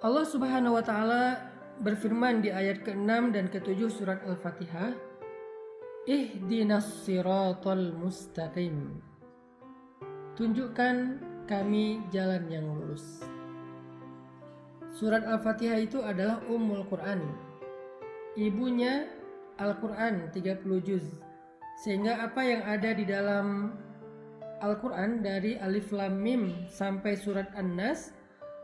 Allah Subhanahu wa taala berfirman di ayat ke-6 dan ke-7 surat Al-Fatihah, Ihdinas siratal mustaqim. Tunjukkan kami jalan yang lurus. Surat Al-Fatihah itu adalah Ummul Quran. Ibunya Al-Quran 30 juz. Sehingga apa yang ada di dalam Al-Quran dari Alif Lam Mim sampai surat An-Nas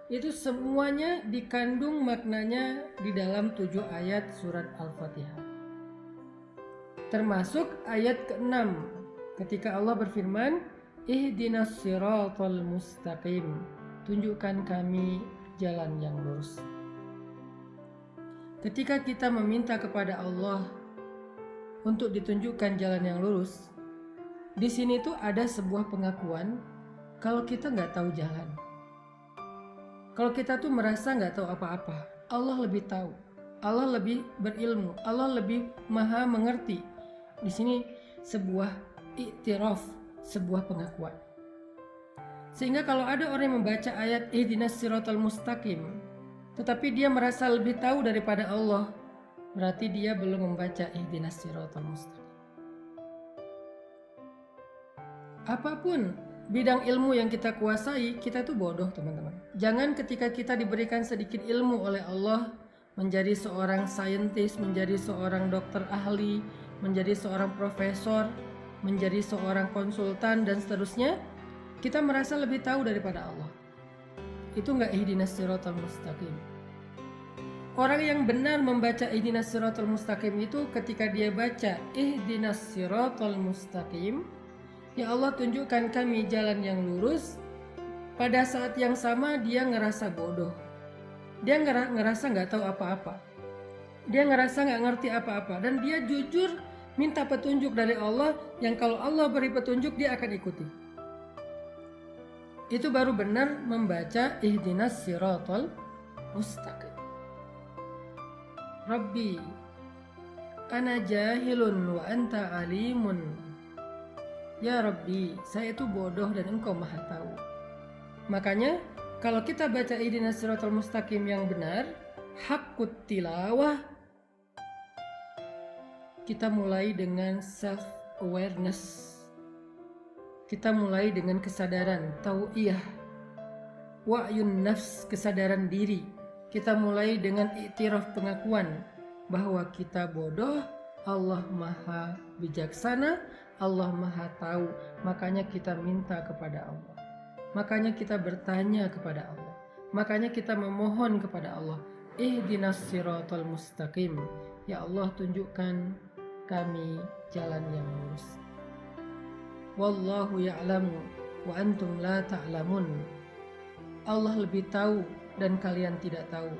itu semuanya dikandung maknanya di dalam 7 ayat surat Al-Fatihah. Termasuk ayat ke-6 ketika Allah berfirman, Ihdinas siratal mustaqim. Tunjukkan kami jalan yang lurus. Ketika kita meminta kepada Allah untuk ditunjukkan jalan yang lurus, di sini tuh ada sebuah pengakuan kalau kita nggak tahu jalan. Kalau kita tuh merasa nggak tahu apa-apa, Allah lebih tahu, Allah lebih berilmu, Allah lebih maha mengerti. Di sini sebuah iktiraf, sebuah pengakuan. Sehingga kalau ada orang yang membaca ayat Ihdinas siratal mustaqim, tetapi dia merasa lebih tahu daripada Allah, berarti dia belum membaca Ihdinas siratal mustaqim. Apapun bidang ilmu yang kita kuasai, kita tuh bodoh teman-teman. Jangan ketika kita diberikan sedikit ilmu oleh Allah, menjadi seorang saintis, menjadi seorang dokter ahli, menjadi seorang profesor, menjadi seorang konsultan dan seterusnya, kita merasa lebih tahu daripada Allah. Itu enggak ihdinas siratal mustaqim. Orang yang benar membaca ihdinas siratal mustaqim itu ketika dia baca ihdinas siratal mustaqim, ya Allah tunjukkan kami jalan yang lurus. Pada saat yang sama dia ngerasa bodoh. Dia ngerasa nggak tahu apa-apa. Dia ngerasa nggak ngerti apa-apa. Dan dia jujur minta petunjuk dari Allah yang kalau Allah beri petunjuk dia akan ikuti. Itu baru benar membaca ihdinas siratal mustaqim. Rabbi, ana jahilun wa anta alimun. Ya Rabbi, saya itu bodoh dan Engkau maha tahu. Makanya kalau kita baca ihdinas siratal mustaqim yang benar, haqqut tilawah, kita mulai dengan self awareness. Kita mulai dengan kesadaran tau'iyah, wa'yun nafs, kesadaran diri. Kita mulai dengan iktiraf, pengakuan bahwa kita bodoh, Allah maha bijaksana, Allah maha tahu. Makanya kita minta kepada Allah. Makanya kita bertanya kepada Allah. Makanya kita memohon kepada Allah. Ihdinas siratal mustaqim. Ya Allah tunjukkan kami jalan yang lurus. Wallahu ya'lamu wa antum la ta'lamun. Allah lebih tahu dan kalian tidak tahu.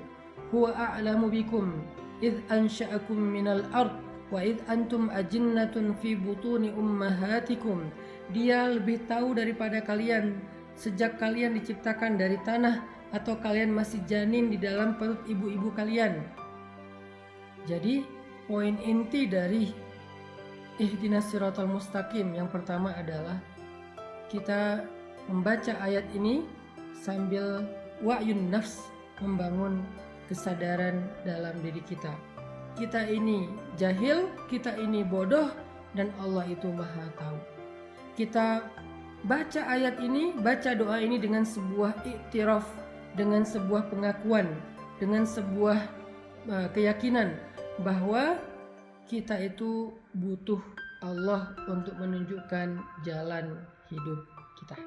Huwa a'lamu bikum idh ansha'akum minal ard wa idh antum ajinnatun fi butuni ummahatikum. Dia lebih tahu daripada kalian sejak kalian diciptakan dari tanah atau kalian masih janin di dalam perut ibu-ibu kalian. Jadi poin inti dari ihdinas siratal mustaqim yang pertama adalah kita membaca ayat ini sambil wa'yun nafs, membangun kesadaran dalam diri kita. Kita ini jahil, kita ini bodoh, dan Allah itu maha tahu. Kita baca ayat ini, baca doa ini dengan sebuah iktiraf, dengan sebuah pengakuan, dengan sebuah keyakinan bahwa kita itu butuh Allah untuk menunjukkan jalan hidup kita.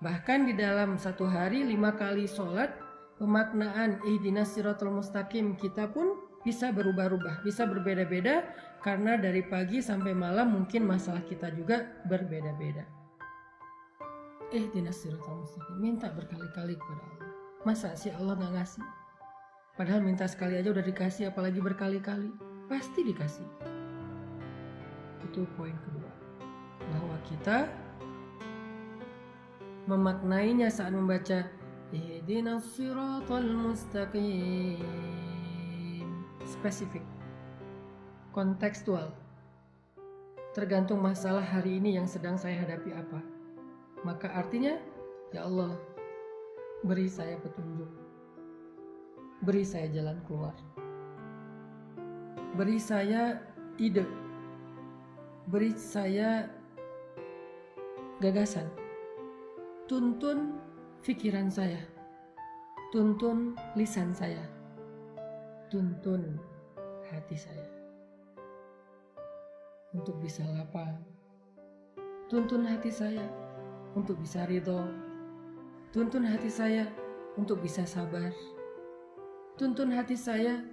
Bahkan di dalam satu hari 5 kali sholat, pemaknaan ihdinas siratal mustaqim kita pun bisa berubah-ubah, bisa berbeda-beda, karena dari pagi sampai malam mungkin masalah kita juga berbeda-beda. Ihdinas siratal mustaqim, minta berkali-kali kepada Allah. Masa sih Allah gak ngasih? Padahal minta sekali aja udah dikasih, apalagi berkali-kali. Pasti dikasih. Itu poin kedua, bahwa kita memaknainya saat membaca ihdinas siratal mustaqim. Spesifik, kontekstual, tergantung masalah hari ini yang sedang saya hadapi apa. Maka artinya, ya Allah, Beri saya petunjuk. Beri saya jalan keluar. Beri saya ide. Beri saya gagasan. Tuntun pikiran saya. Tuntun lisan saya. Tuntun hati saya. Untuk bisa lapang. Tuntun hati saya untuk bisa ridho. Tuntun hati saya untuk bisa sabar. Tuntun hati saya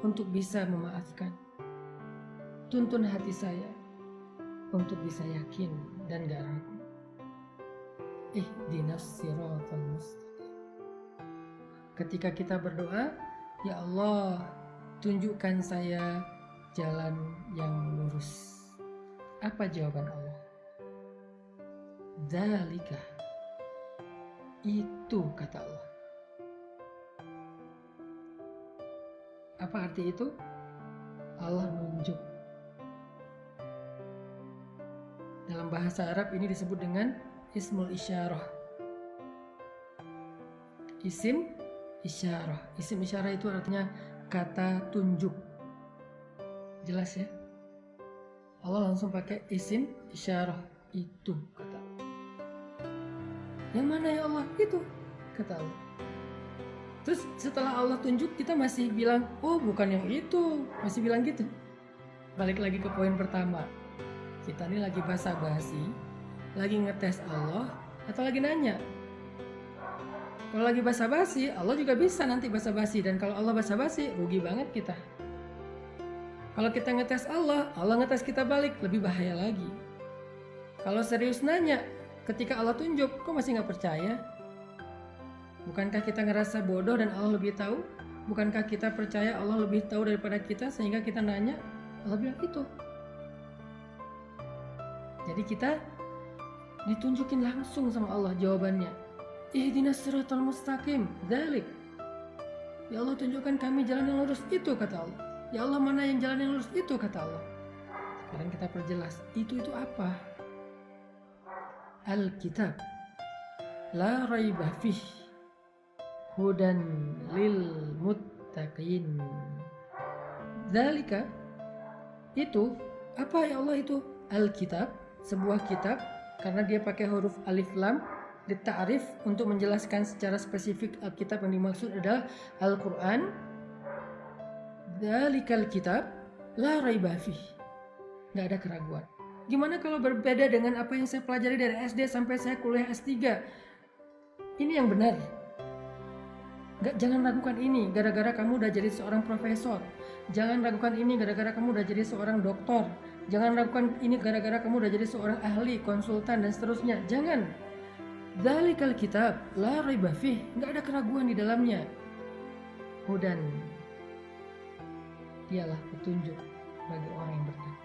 untuk bisa memaafkan. Tuntun hati saya untuk bisa yakin dan gak ragu. Ihdinas siratal mustaqim. Ketika kita berdoa, ya Allah, tunjukkan saya jalan yang lurus. Apa jawaban Allah? Dzalika. Itu kata Allah. Apa arti itu? Allah nunjuk. Dalam bahasa Arab ini disebut dengan ismul isyarah. Isim isyarah. Isim isyarah itu artinya kata tunjuk. Jelas ya? Allah langsung pakai isim isyarah. Itu kata Allah. Yang mana ya Allah? Itu kata Allah. Terus setelah Allah tunjuk, kita masih bilang, oh bukan yang itu. Masih bilang gitu. Balik lagi ke poin pertama. Kita ini lagi basa-basi, lagi ngetes Allah, atau lagi nanya. Kalau lagi basa-basi, Allah juga bisa nanti basa-basi. Dan kalau Allah basa-basi, rugi banget kita. Kalau kita ngetes Allah, Allah ngetes kita balik, lebih bahaya lagi. Kalau serius nanya, ketika Allah tunjuk, kok masih gak percaya? Bukankah kita ngerasa bodoh dan Allah lebih tahu? Bukankah kita percaya Allah lebih tahu daripada kita sehingga kita nanya? Allah bilang itu. Jadi kita ditunjukin langsung sama Allah jawabannya. Ihdinas siratal mustaqim. Dzalik. Ya Allah, tunjukkan kami jalan yang lurus. Itu kata Allah. Ya Allah, mana yang jalan yang lurus? Itu kata Allah. Sekarang kita perjelas. Itu apa? Alkitab. La raiba fih. Hudan lil muttaqin. Dzalika. Itu apa ya Allah itu? Alkitab, sebuah kitab, karena dia pakai huruf alif lam dita'rif untuk menjelaskan secara spesifik Alkitab yang dimaksud adalah Al-Quran. Dzalikal kitab la raiba fih. Gak ada keraguan. Gimana kalau berbeda dengan apa yang saya pelajari dari SD sampai saya kuliah S3? Ini yang benar. Jangan ragukan ini gara-gara kamu udah jadi seorang profesor. Jangan ragukan ini gara-gara kamu udah jadi seorang doktor. Jangan ragukan ini gara-gara kamu udah jadi seorang ahli, konsultan dan seterusnya. Jangan. Dzalikal kitab la raiba fih. Gak ada keraguan di dalamnya. Hudan. Dialah petunjuk bagi orang yang bertakwa.